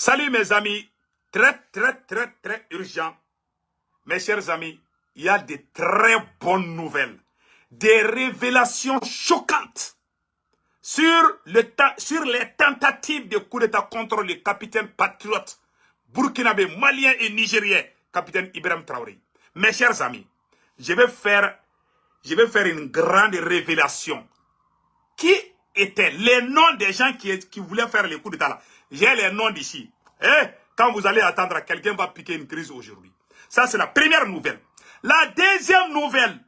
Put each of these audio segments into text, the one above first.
Salut mes amis, très urgent. Mes chers amis, il y a de très bonnes nouvelles, des révélations choquantes sur les tentatives de coup d'État contre le capitaine patriote burkinabé, malien et nigérien, capitaine Ibrahim Traoré. Mes chers amis, je vais faire une grande révélation. Qui étaient les noms des gens qui voulaient faire le coup d'État là? J'ai les noms d'ici. Quand vous allez attendre, quelqu'un va piquer une crise aujourd'hui. Ça, c'est la première nouvelle. La deuxième nouvelle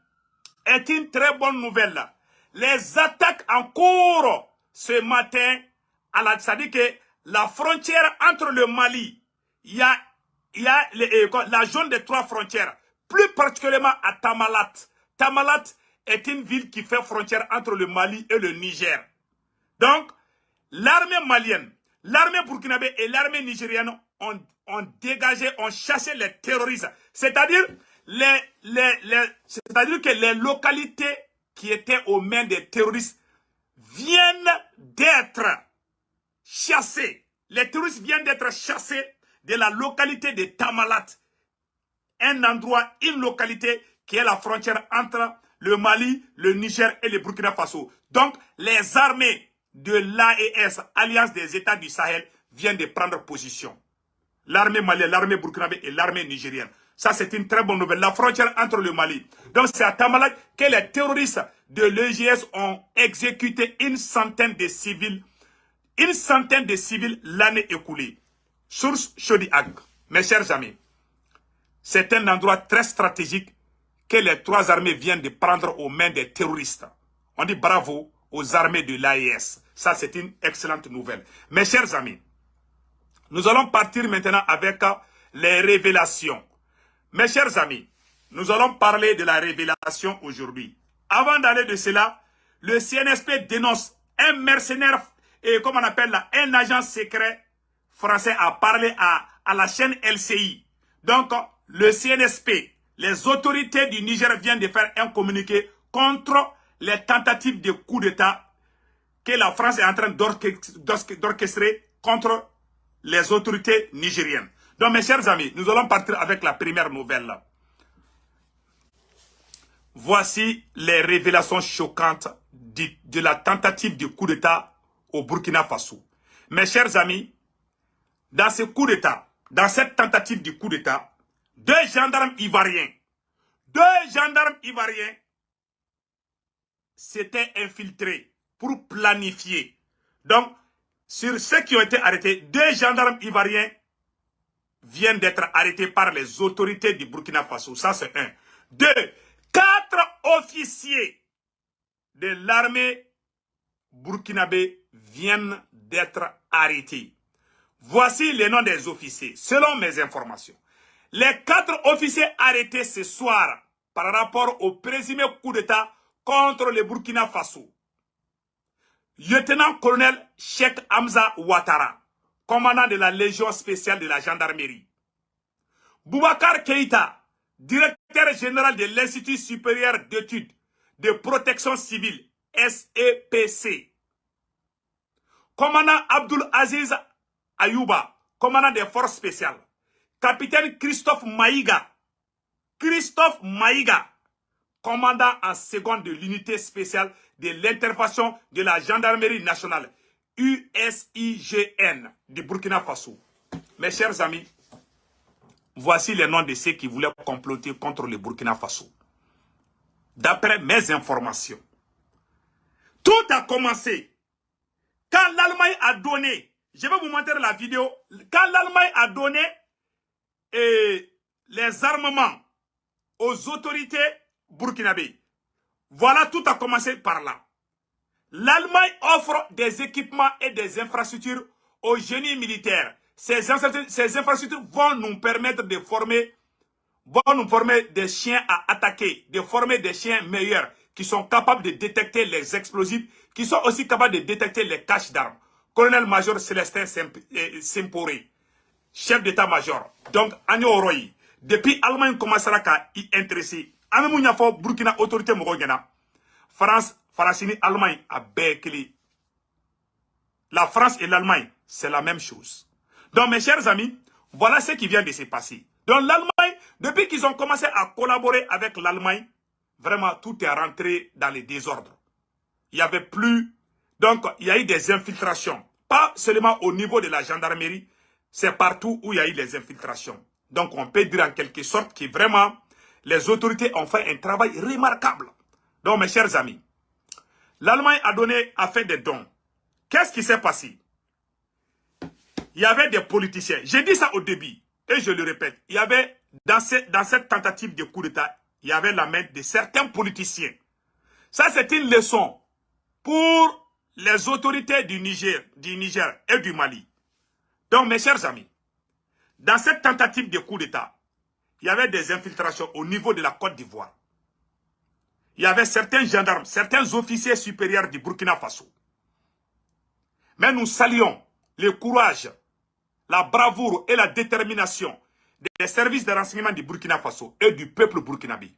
est une très bonne nouvelle. Là. Les attaques en cours ce matin, c'est-à-dire que la frontière entre le Mali, il y a la zone des 3 frontières, plus particulièrement à Tamalat. Tamalat est une ville qui fait frontière entre le Mali et le Niger. Donc, l'armée malienne, l'armée burkinabé et l'armée nigérienne ont dégagé, ont chassé les terroristes. C'est-à-dire que les localités qui étaient aux mains des terroristes viennent d'être chassées. Les terroristes viennent d'être chassés de la localité de Tamalat. Un endroit, une localité qui est la frontière entre le Mali, le Niger et le Burkina Faso. Donc, les armées de l'AES, Alliance des États du Sahel, viennent de prendre position. L'armée malienne, l'armée burkinabé et l'armée nigérienne. Ça, c'est une très bonne nouvelle. La frontière entre le Mali. Donc, c'est à Tamalat que les terroristes de l'EGS ont exécuté une centaine de civils l'année écoulée. Source Chaudiag. Mes chers amis, c'est un endroit très stratégique que les 3 armées viennent de prendre aux mains des terroristes. On dit bravo aux armées de l'AES. Ça, c'est une excellente nouvelle. Mes chers amis, nous allons partir maintenant avec les révélations. Mes chers amis, nous allons parler de la révélation aujourd'hui. Avant d'aller de cela, le CNSP dénonce un mercenaire, et comme on appelle là, un agent secret français a parlé à la chaîne LCI. Donc, le CNSP, les autorités du Niger viennent de faire un communiqué contre les tentatives de coup d'État que la France est en train d'orchestrer contre les autorités nigériennes. Donc, mes chers amis, nous allons partir avec la première nouvelle. Voici les révélations choquantes de la tentative de coup d'État au Burkina Faso. Mes chers amis, dans ce coup d'État, dans cette tentative de coup d'État, 2 gendarmes ivoiriens s'étaient infiltrés pour planifier. Donc, sur ceux qui ont été arrêtés, 2 gendarmes ivoiriens viennent d'être arrêtés par les autorités du Burkina Faso. Ça, c'est 1. 2. 4 officiers de l'armée burkinabé viennent d'être arrêtés. Voici les noms des officiers, selon mes informations. Les 4 officiers arrêtés ce soir par rapport au présumé coup d'État contre le Burkina Faso. Lieutenant-colonel Cheikh Hamza Ouattara, commandant de la Légion spéciale de la gendarmerie. Boubacar Keïta, directeur général de l'Institut supérieur d'études de protection civile, SEPC. Commandant Abdul Aziz Ayouba, commandant des forces spéciales. Capitaine Christophe Maïga, commandant en seconde de l'unité spéciale de l'intervention de la gendarmerie nationale, USIGN, du Burkina Faso. Mes chers amis, voici les noms de ceux qui voulaient comploter contre le Burkina Faso. D'après mes informations, tout a commencé quand l'Allemagne a donné, je vais vous montrer la vidéo, quand l'Allemagne a donné les armements aux autorités burkinabées. Voilà, tout a commencé par là. L'Allemagne offre des équipements et des infrastructures au génie militaire. Ces infrastructures vont nous permettre de former, des chiens à attaquer, de former des chiens meilleurs qui sont capables de détecter les explosifs, qui sont aussi capables de détecter les caches d'armes. Colonel-major Célestin Semporé, chef d'état-major. Donc, Agno Oroyi, depuis l'Allemagne commencera à y intéresser. Amemounia fo Burkina autorité mogogena. France, Allemagne a béclé. La France et l'Allemagne, c'est la même chose. Donc, mes chers amis, voilà ce qui vient de se passer. Donc, l'Allemagne, depuis qu'ils ont commencé à collaborer avec l'Allemagne, vraiment, tout est rentré dans les désordres. Il n'y avait plus... Donc, il y a eu des infiltrations. Pas seulement au niveau de la gendarmerie, c'est partout où il y a eu des infiltrations. Donc, on peut dire en quelque sorte que vraiment, les autorités ont fait un travail remarquable. Donc, mes chers amis, l'Allemagne a fait des dons. Qu'est-ce qui s'est passé? Il y avait des politiciens. J'ai dit ça au début, et je le répète. Il y avait, dans cette tentative de coup d'État, il y avait la main de certains politiciens. Ça, c'est une leçon pour les autorités du Niger et du Mali. Donc, mes chers amis, dans cette tentative de coup d'État, il y avait des infiltrations au niveau de la Côte d'Ivoire. Il y avait certains gendarmes, certains officiers supérieurs du Burkina Faso. Mais nous saluons le courage, la bravoure et la détermination des services de renseignement du Burkina Faso et du peuple burkinabé.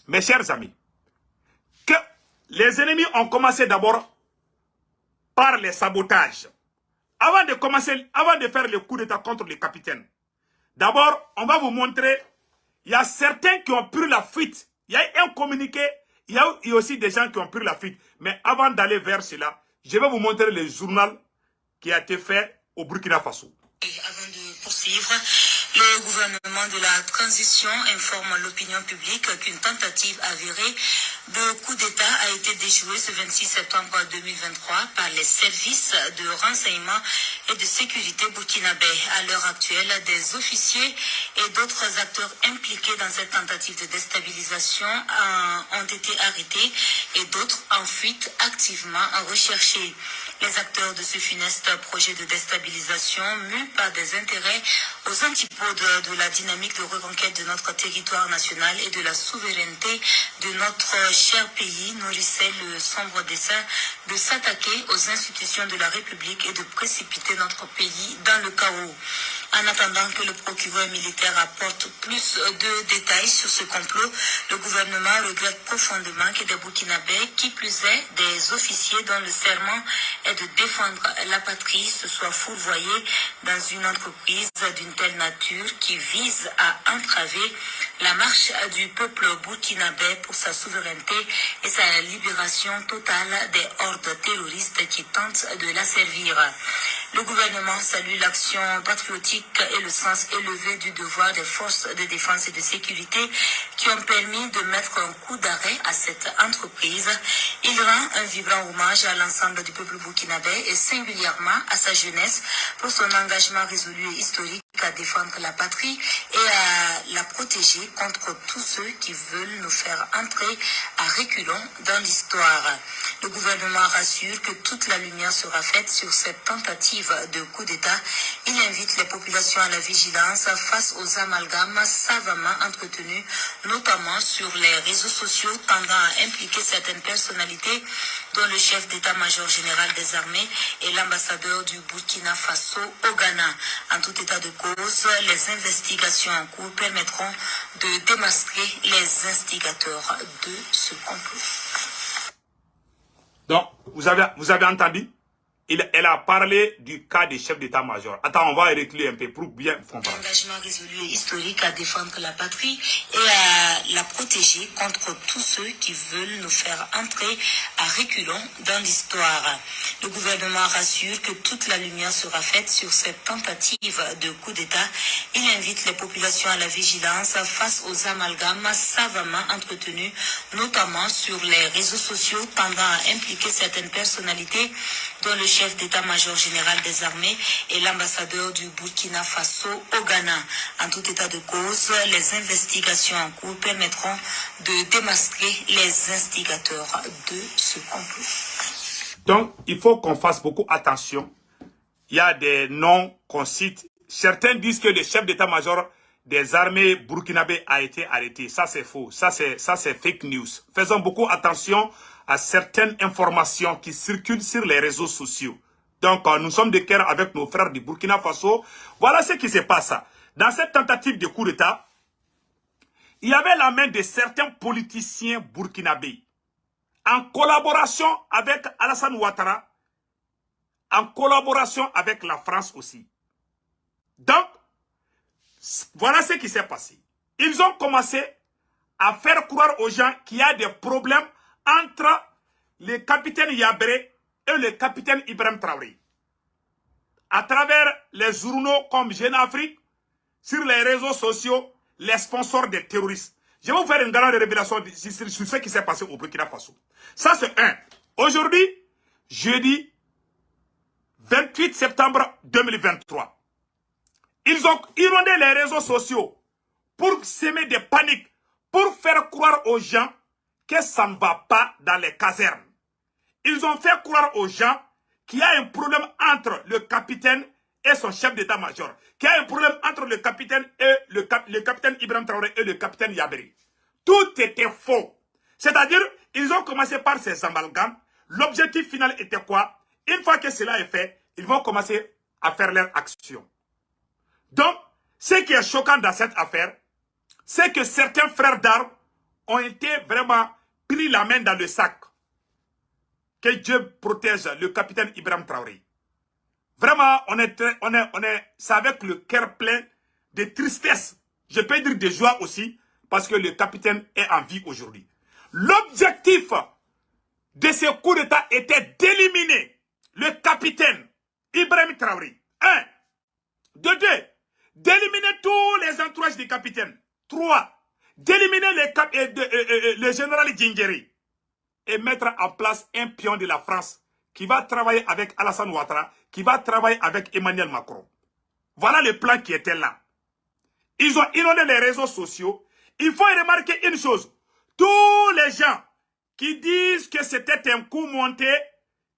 Mes chers amis, que les ennemis ont commencé d'abord par les sabotages. Avant de faire le coup d'État contre les capitaines, d'abord, on va vous montrer, il y a certains qui ont pris la fuite. Il y a eu un communiqué, il y a eu aussi des gens qui ont pris la fuite. Mais avant d'aller vers cela, je vais vous montrer le journal qui a été fait au Burkina Faso. Avant de poursuivre, le gouvernement de la transition informe l'opinion publique qu'une tentative avérée de coup d'État a été déjouée ce 26 septembre 2023 par les services de renseignement et de sécurité burkinabés. À l'heure actuelle, des officiers et d'autres acteurs impliqués dans cette tentative de déstabilisation ont été arrêtés et d'autres en fuite activement recherchés. Les acteurs de ce funeste projet de déstabilisation, mus par des intérêts aux antipodes de la dynamique de reconquête de notre territoire national et de la souveraineté de notre cher pays, nourrissaient le sombre dessein de s'attaquer aux institutions de la République et de précipiter notre pays dans le chaos. En attendant que le procureur militaire apporte plus de détails sur ce complot, le gouvernement regrette profondément que des Burkinabés, qui plus est des officiers dont le serment est de défendre la patrie, se soient fourvoyés dans une entreprise d'une telle nature qui vise à entraver la marche du peuple burkinabé pour sa souveraineté et sa libération totale des hordes terroristes qui tentent de la servir. Le gouvernement salue l'action patriotique et le sens élevé du devoir des forces de défense et de sécurité qui ont permis de mettre un coup d'arrêt à cette entreprise. Il rend un vibrant hommage à l'ensemble du peuple burkinabé et singulièrement à sa jeunesse pour son engagement résolu et historique à défendre la patrie et à la protéger contre tous ceux qui veulent nous faire entrer à reculons dans l'histoire. Le gouvernement rassure que toute la lumière sera faite sur cette tentative de coup d'État. Il invite les populations à la vigilance face aux amalgames savamment entretenus, notamment sur les réseaux sociaux tendant à impliquer certaines personnalités, dont le chef d'état-major général des armées et l'ambassadeur du Burkina Faso au Ghana. En tout état de cause, les investigations en cours permettront de démasquer les instigateurs de ce complot. Donc, vous avez entendu? Elle a parlé du cas des chefs d'état-major. Attends, on va reculer un peu pour bien comprendre. Engagement résolu et historique à défendre la patrie et à la protéger contre tous ceux qui veulent nous faire entrer à reculons dans l'histoire. Le gouvernement rassure que toute la lumière sera faite sur cette tentative de coup d'État. Il invite les populations à la vigilance face aux amalgames savamment entretenus, notamment sur les réseaux sociaux tendant à impliquer certaines personnalités, dont le chef d'état-major général des armées et l'ambassadeur du Burkina Faso au Ghana. En tout état de cause, les investigations en cours permettront de démasquer les instigateurs de ce complot. Donc, il faut qu'on fasse beaucoup attention. Il y a des noms qu'on cite. Certains disent que le chef d'état-major des armées burkinabé a été arrêté. Ça, c'est faux. Ça, c'est fake news. Faisons beaucoup attention à certaines informations qui circulent sur les réseaux sociaux. Donc, nous sommes de cœur avec nos frères du Burkina Faso. Voilà ce qui se passe. Dans cette tentative de coup d'État, il y avait la main de certains politiciens burkinabés, en collaboration avec Alassane Ouattara, en collaboration avec la France aussi. Donc, voilà ce qui s'est passé. Ils ont commencé à faire croire aux gens qu'il y a des problèmes entre le capitaine Yabré et le capitaine Ibrahim Traoré. À travers les journaux comme Jeune Afrique, sur les réseaux sociaux, les sponsors des terroristes. Je vais vous faire une grande révélation sur ce qui s'est passé au Burkina Faso. Ça, c'est un. Aujourd'hui, jeudi 28 septembre 2023, ils ont inondé les réseaux sociaux pour semer des paniques, pour faire croire aux gens que ça ne va pas dans les casernes. Ils ont fait croire aux gens qu'il y a un problème entre le capitaine et son chef d'état-major, qu'il y a un problème entre le capitaine et le capitaine Ibrahim Traoré et le capitaine Yabri. Tout était faux. C'est-à-dire, ils ont commencé par ces amalgames. L'objectif final était quoi? Une fois que cela est fait, ils vont commencer à faire leur action. Donc, ce qui est choquant dans cette affaire, c'est que certains frères d'armes ont été vraiment pris la main dans le sac. Que Dieu protège le capitaine Ibrahim Traoré. Vraiment, c'est avec le cœur plein de tristesse. Je peux dire de joie aussi, parce que le capitaine est en vie aujourd'hui. L'objectif de ce coup d'État était d'éliminer le capitaine Ibrahim Traoré. 1. De 2. D'éliminer tous les entourages du capitaine. 3. D'éliminer le général Djingeri. Et mettre en place un pion de la France qui va travailler avec Alassane Ouattara, qui va travailler avec Emmanuel Macron. Voilà le plan qui était là. Ils ont inondé les réseaux sociaux. Il faut remarquer une chose. Tous les gens qui disent que c'était un coup monté,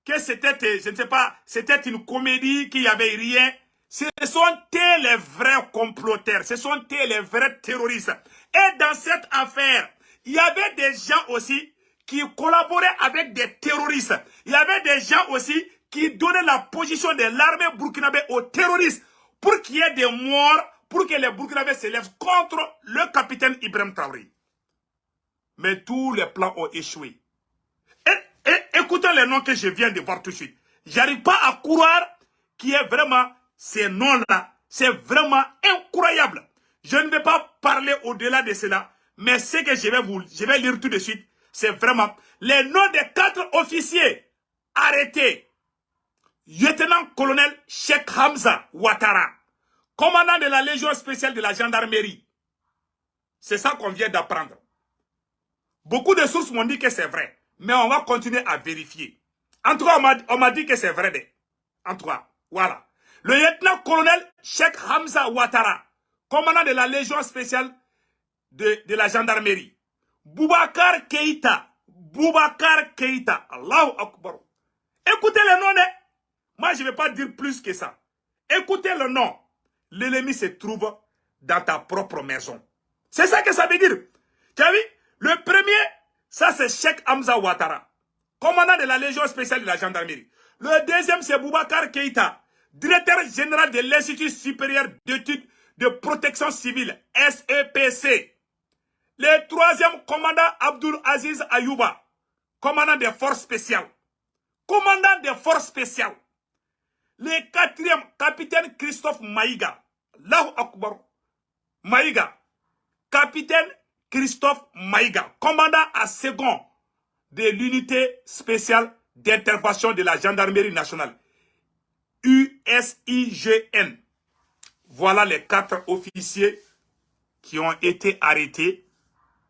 que c'était, je ne sais pas, c'était une comédie, qu'il n'y avait rien, ce sont les vrais comploteurs, ce sont les vrais terroristes. Et dans cette affaire, il y avait des gens aussi qui collaboraient avec des terroristes. Il y avait des gens aussi qui donnaient la position de l'armée burkinabé aux terroristes pour qu'il y ait des morts, pour que les Burkinabés se lèvent contre le capitaine Ibrahim Traoré. Mais tous les plans ont échoué. Et écoutez les noms que je viens de voir tout de suite. J'arrive pas à croire qu'il y ait vraiment ces noms-là. C'est vraiment incroyable. Je ne vais pas parler au-delà de cela, mais ce que je vais lire tout de suite, c'est vraiment les noms des 4 officiers arrêtés. Lieutenant-colonel Cheikh Hamza Ouattara, commandant de la Légion spéciale de la gendarmerie. C'est ça qu'on vient d'apprendre. Beaucoup de sources m'ont dit que c'est vrai, mais on va continuer à vérifier. En tout cas, on m'a dit que c'est vrai. En tout cas, voilà. Le lieutenant-colonel Cheikh Hamza Ouattara, commandant de la Légion spéciale de la gendarmerie. Boubacar Keïta. Allahu Akbar. Écoutez le nom. Moi, je ne vais pas dire plus que ça. Écoutez le nom. L'ennemi se trouve dans ta propre maison. C'est ça que ça veut dire. Tu as vu? Le premier, ça c'est Cheikh Hamza Ouattara, commandant de la Légion spéciale de la gendarmerie. Le deuxième, c'est Boubacar Keïta, directeur général de l'Institut supérieur d'études de protection civile, SEPC. Le troisième, commandant Abdul Aziz Ayouba, commandant des forces spéciales. Commandant des forces spéciales. Le quatrième, capitaine Christophe Maïga. Allahu Akbar. Maïga. Capitaine Christophe Maïga, commandant à second de l'unité spéciale d'intervention de la gendarmerie nationale. USIGN. Voilà les 4 officiers qui ont été arrêtés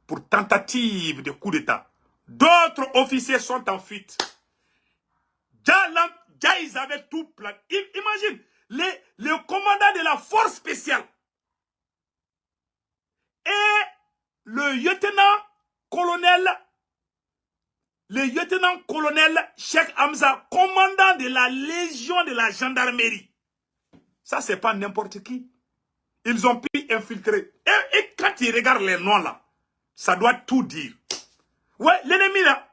pour tentative de coup d'État. D'autres officiers sont en fuite. Déjà, ils avaient tout plan. Imagine, le commandant de la force spéciale et le lieutenant-colonel Cheikh Hamza, commandant de la Légion de la gendarmerie. Ça, c'est pas n'importe qui. Ils ont pu infiltrer. Et quand ils regardent les noms là, ça doit tout dire. Ouais, l'ennemi là,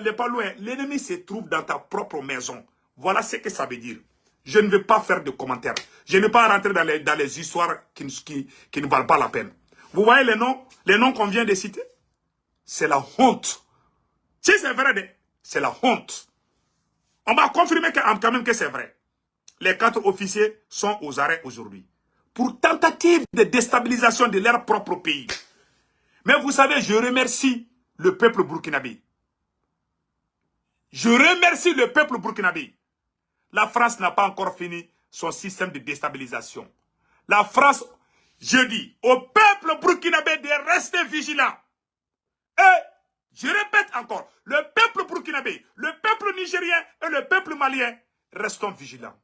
n'est pas loin. L'ennemi se trouve dans ta propre maison. Voilà ce que ça veut dire. Je ne vais pas faire de commentaires. Je ne vais pas rentrer dans les histoires qui ne valent pas la peine. Vous voyez les noms qu'on vient de citer? C'est la honte. Si c'est vrai, c'est la honte. On va confirmer quand même que c'est vrai. Les 4 officiers sont aux arrêts aujourd'hui. pour tentative de déstabilisation de leur propre pays. Mais vous savez, je remercie le peuple burkinabé. Je remercie le peuple burkinabé. La France n'a pas encore fini son système de déstabilisation. La France, je dis au peuple burkinabé de rester vigilant. Et je répète encore, le peuple burkinabé, le peuple nigérien et le peuple malien, restons vigilants.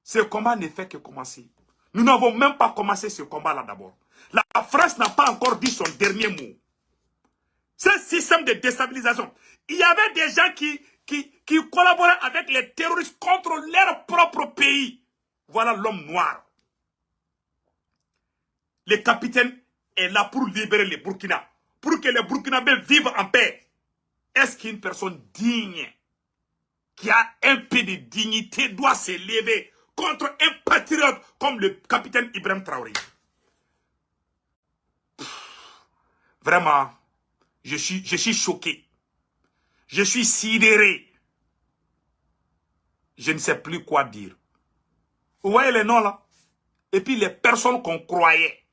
Ce combat ne fait que commencer. Nous n'avons même pas commencé ce combat-là d'abord. La France n'a pas encore dit son dernier mot. Ce système de déstabilisation, il y avait des gens qui collaboraient avec les terroristes contre leur propre pays. Voilà l'homme noir. Le capitaine est là pour libérer les Burkina, pour que les Burkinabés vivent en paix. Est-ce qu'une personne digne, qui a un peu de dignité, doit se lever contre un patriote comme le capitaine Ibrahim Traoré? Vraiment, je suis choqué. Je suis sidéré. Je ne sais plus quoi dire. Vous voyez les noms là? Et puis les personnes qu'on croyait.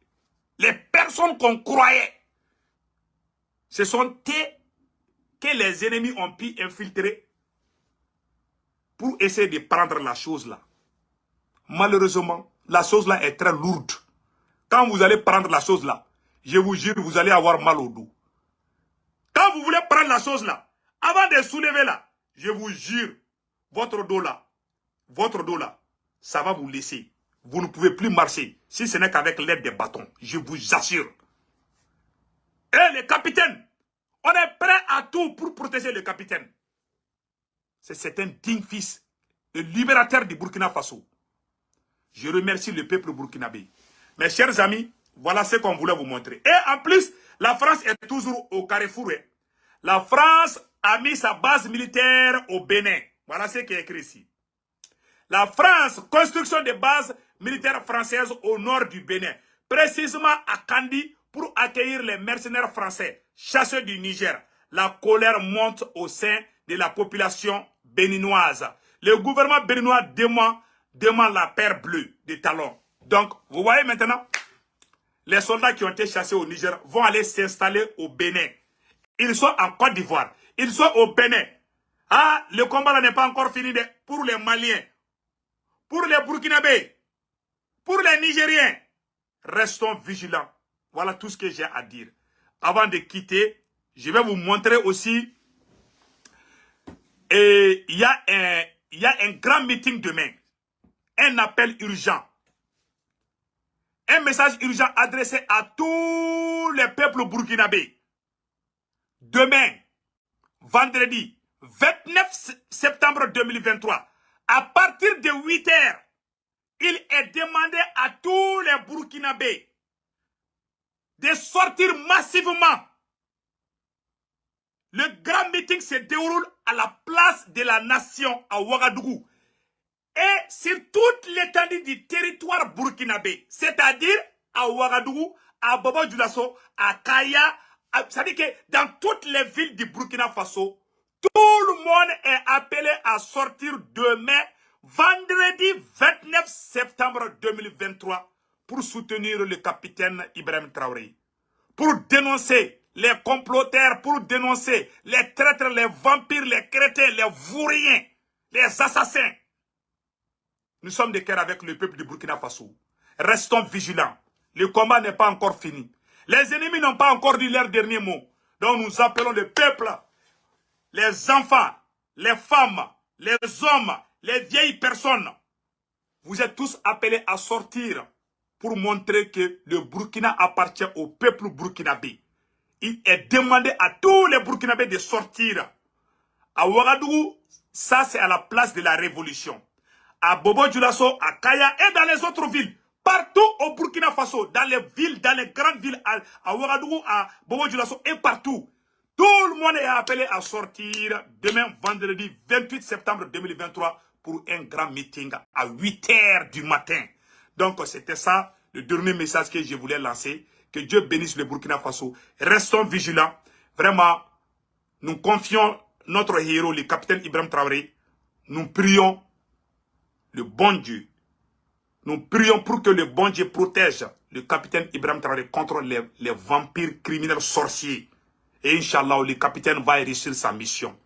Les personnes qu'on croyait. Ce sont eux que les ennemis ont pu infiltrer pour essayer de prendre la chose là. Malheureusement, la chose là est très lourde. Quand vous allez prendre la chose là, je vous jure, vous allez avoir mal au dos. Quand vous voulez prendre la chose là, avant de soulever là, je vous jure, votre dos là, ça va vous laisser. Vous ne pouvez plus marcher si ce n'est qu'avec l'aide des bâtons. Je vous assure. Et le capitaine, on est prêt à tout pour protéger le capitaine. C'est un digne fils, le libérateur du Burkina Faso. Je remercie le peuple burkinabé. Mes chers amis, voilà ce qu'on voulait vous montrer. Et en plus, la France est toujours au carrefour. La France a mis sa base militaire au Bénin. Voilà ce qui est écrit ici. La France, construction de bases militaires françaises au nord du Bénin. Précisément à Kandi pour accueillir les mercenaires français, chasseurs du Niger. La colère monte au sein de la population béninoise. Le gouvernement béninois demande la paire bleue des talons. Donc, vous voyez maintenant, les soldats qui ont été chassés au Niger vont aller s'installer au Bénin. Ils sont en Côte d'Ivoire. Ils sont au Bénin. Ah, le combat n'est pas encore fini pour les Maliens, pour les Burkinabés, pour les Nigériens. Restons vigilants. Voilà tout ce que j'ai à dire. Avant de quitter, je vais vous montrer aussi. Et il y a un grand meeting demain. Un appel urgent. Un message urgent adressé à tous les peuples burkinabés. Demain, vendredi 29 septembre 2023, à partir de 8 h, il est demandé à tous les Burkinabés de sortir massivement. Le grand meeting se déroule à la place de la nation à Ouagadougou et sur toute l'étendue du territoire burkinabé, c'est-à-dire à Ouagadougou, à Bobo-Dioulasso, à Kaya, c'est-à-dire que dans toutes les villes du Burkina Faso, tout le monde est appelé à sortir demain, vendredi 29 septembre 2023, pour soutenir le capitaine Ibrahim Traoré, pour dénoncer les comploteurs, pour dénoncer les traîtres, les vampires, les crétins, les vauriens, les assassins. Nous sommes de cœur avec le peuple du Burkina Faso. Restons vigilants. Le combat n'est pas encore fini. Les ennemis n'ont pas encore dit leur dernier mot. Donc nous appelons le peuple, les enfants, les femmes, les hommes, les vieilles personnes. Vous êtes tous appelés à sortir pour montrer que le Burkina appartient au peuple burkinabé. Il est demandé à tous les Burkinabés de sortir. À Ouagadougou, ça c'est à la place de la révolution. À Bobo-Dioulasso, à Kaya et dans les autres villes. Partout au Burkina Faso, dans les villes, dans les grandes villes, à Ouagadougou, à Bobo-Dioulasso et partout. Tout le monde est appelé à sortir demain, vendredi 28 septembre 2023, pour un grand meeting à 8 h du matin. Donc c'était ça, le dernier message que je voulais lancer. Que Dieu bénisse le Burkina Faso. Restons vigilants. Vraiment, nous confions notre héros, le capitaine Ibrahim Traoré. Nous prions le bon Dieu. Nous prions pour que le bon Dieu protège le capitaine Ibrahim Traoré contre les vampires criminels sorciers. Et Inch'Allah, le capitaine va réussir sa mission.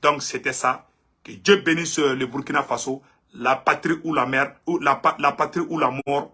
Donc, c'était ça. Que Dieu bénisse le Burkina Faso, la patrie ou la mer, ou la patrie ou la mort.